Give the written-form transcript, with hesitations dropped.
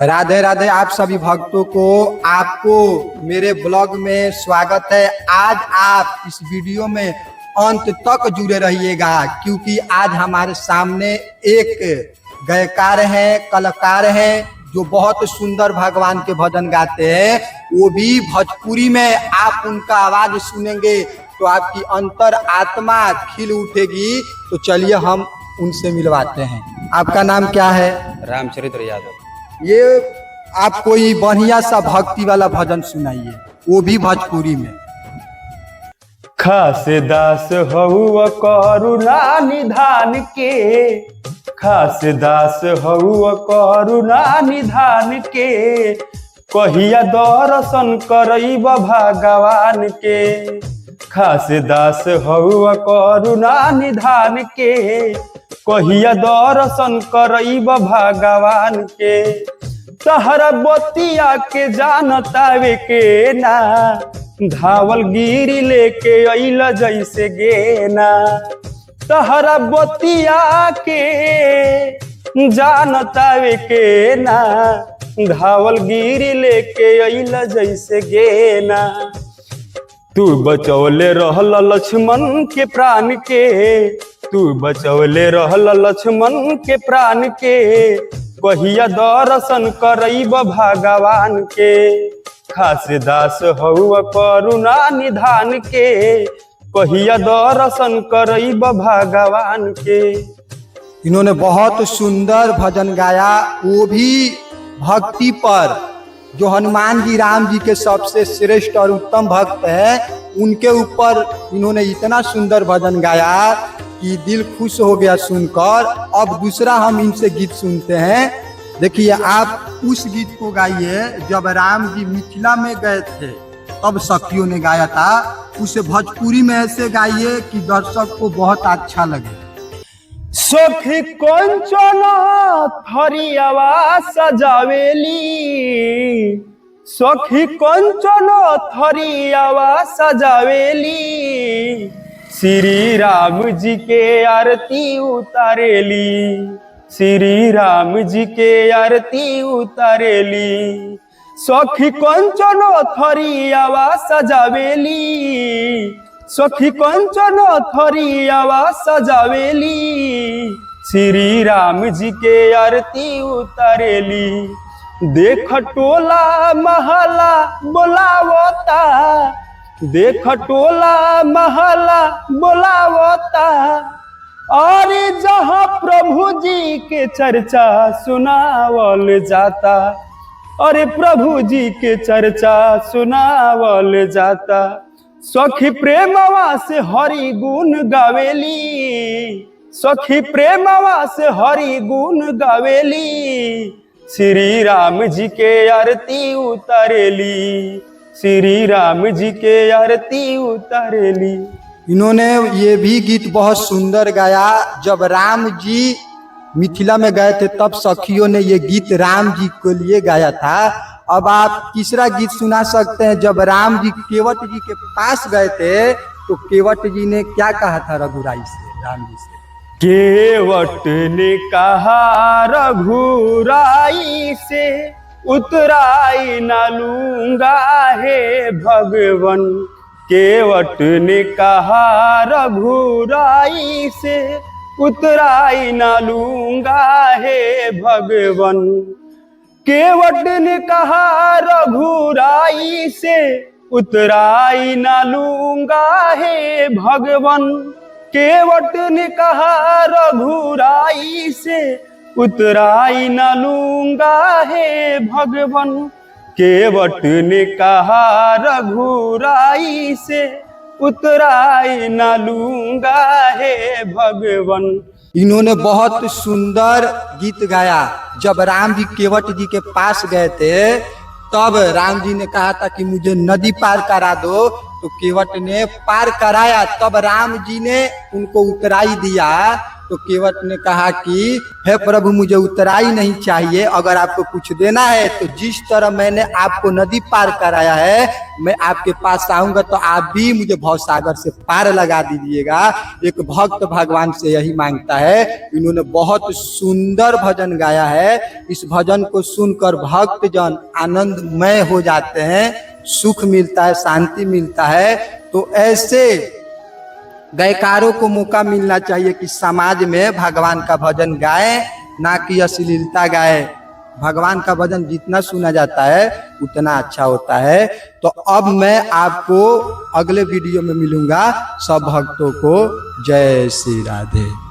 राधे राधे आप सभी भक्तों को आपको मेरे ब्लॉग में स्वागत है। आज आप इस वीडियो में अंत तक जुड़े रहिएगा क्योंकि आज हमारे सामने एक गायकार हैं, कलाकार हैं जो बहुत सुंदर भगवान के भजन गाते हैं, वो भी भोजपुरी में। आप उनका आवाज सुनेंगे तो आपकी अंतर आत्मा खिल उठेगी। तो चलिए हम उनसे मिलवाते हैं। आपका नाम क्या है? रामचरित्र यादव। ये आप कोई बढ़िया सा भक्ति वाला भजन सुनाइए, वो भी भोजपुरी में। खास दास हउआ करुणा निधान के, खास दास हउआ करुणा निधान के, कहिया दर्शन करइब भगवान के। खास दास हउआ करुणा निधान के, कहिया दर्शन करइब भगवान के। तहरा बतिया के जानतावे के ना, धावल गिरी लेके अइल जैसे गेना। तहरा बतिया के जानतावे के ना, धावल गिरी लेके अइल जैसे गेना। तू बचौले रहल लक्ष्मण के प्राण के, तू बचौले रहल लक्ष्मण के प्राण के, कहिया दर्शन करइब भगवान के। खास दास हउआ करुणा निधान के, कहिया दर्शन करइब भगवान के। इन्होंने बहुत सुंदर भजन गाया, वो भी भक्ति पर। जो हनुमान जी राम जी के सबसे श्रेष्ठ और उत्तम भक्त है, उनके ऊपर इन्होंने इतना सुंदर भजन गाया कि दिल खुश हो गया सुनकर। अब दूसरा हम इनसे गीत सुनते हैं। देखिए, आप उस गीत को गाइए जब राम जी मिथिला में गए थे तब सखियों ने गाया था। उसे भोजपुरी में ऐसे गाइए कि दर्शक को बहुत अच्छा लगे। सखी कंचन थरियावा सजावेली, सखी कंचन थरियावा सजावेली, श्री राम जी के आरती उतारेली, श्री राम जी के आरती उतारेली। सखी कंचन थरियावा सजावेली, सखी कंचन थरियावा सजावेली, श्री राम जी के आरती उतारेली। देख टोला महला बोलावता, देख टोला महला बोलावता, अरे जहाँ प्रभु जी के चर्चा सुनावल जाता, अरे प्रभु जी के चर्चा सुनावल जाता। सखी प्रेमवा से हरि गुण गावेली, सखी प्रेमवा से हरि गुण गावेली, श्री राम जी के आरती उतारेली, श्री राम जी के आरती उतारेली। इन्होंने ये भी गीत बहुत सुंदर गाया। जब राम जी मिथिला में गए थे तब सखियों ने ये गीत राम जी के लिए गाया था। अब आप तीसरा गीत सुना सकते हैं। जब राम जी केवट जी के पास गए थे तो केवट जी ने क्या कहा था रघुराई से, राम जी से? केवट ने कहा रघुराई से, उतराई ना लूंगा हे भगवन। केवट ने कहा रघुराई से, उतराई ना लूंगा हे भगवन। केवट ने कहा रघुराई से, उतराई ना लूंगा हे भगवन। केवट ने कहा रघुराई से, उतराई ना लूंगा हे भगवन। केवट ने कहा रघुराई से, उतराई ना लूंगा हे भगवन। इन्होंने बहुत सुंदर गीत गाया। जब राम जी केवट जी के पास गए थे तब राम जी ने कहा था कि मुझे नदी पार करा दो, तो केवट ने पार कराया। तब राम जी ने उनको उतराई दिया तो केवट ने कहा कि हे प्रभु, मुझे उतराई नहीं चाहिए, अगर आपको कुछ देना है तो जिस तरह मैंने आपको नदी पार कराया है, मैं आपके पास आऊंगा तो आप भी मुझे भवसागर से पार लगा दीजिएगा। एक भक्त भगवान से यही मांगता है। इन्होंने बहुत सुंदर भजन गाया है। इस भजन को सुनकर भक्तजन आनंदमय हो जाते हैं, सुख मिलता है, शांति मिलता है। तो ऐसे गायकारों को मौका मिलना चाहिए कि समाज में भगवान का भजन गाए, ना कि अश्लीलता गाए। भगवान का भजन जितना सुना जाता है उतना अच्छा होता है। तो अब मैं आपको अगले वीडियो में मिलूंगा। सब भक्तों को जय श्री राधे।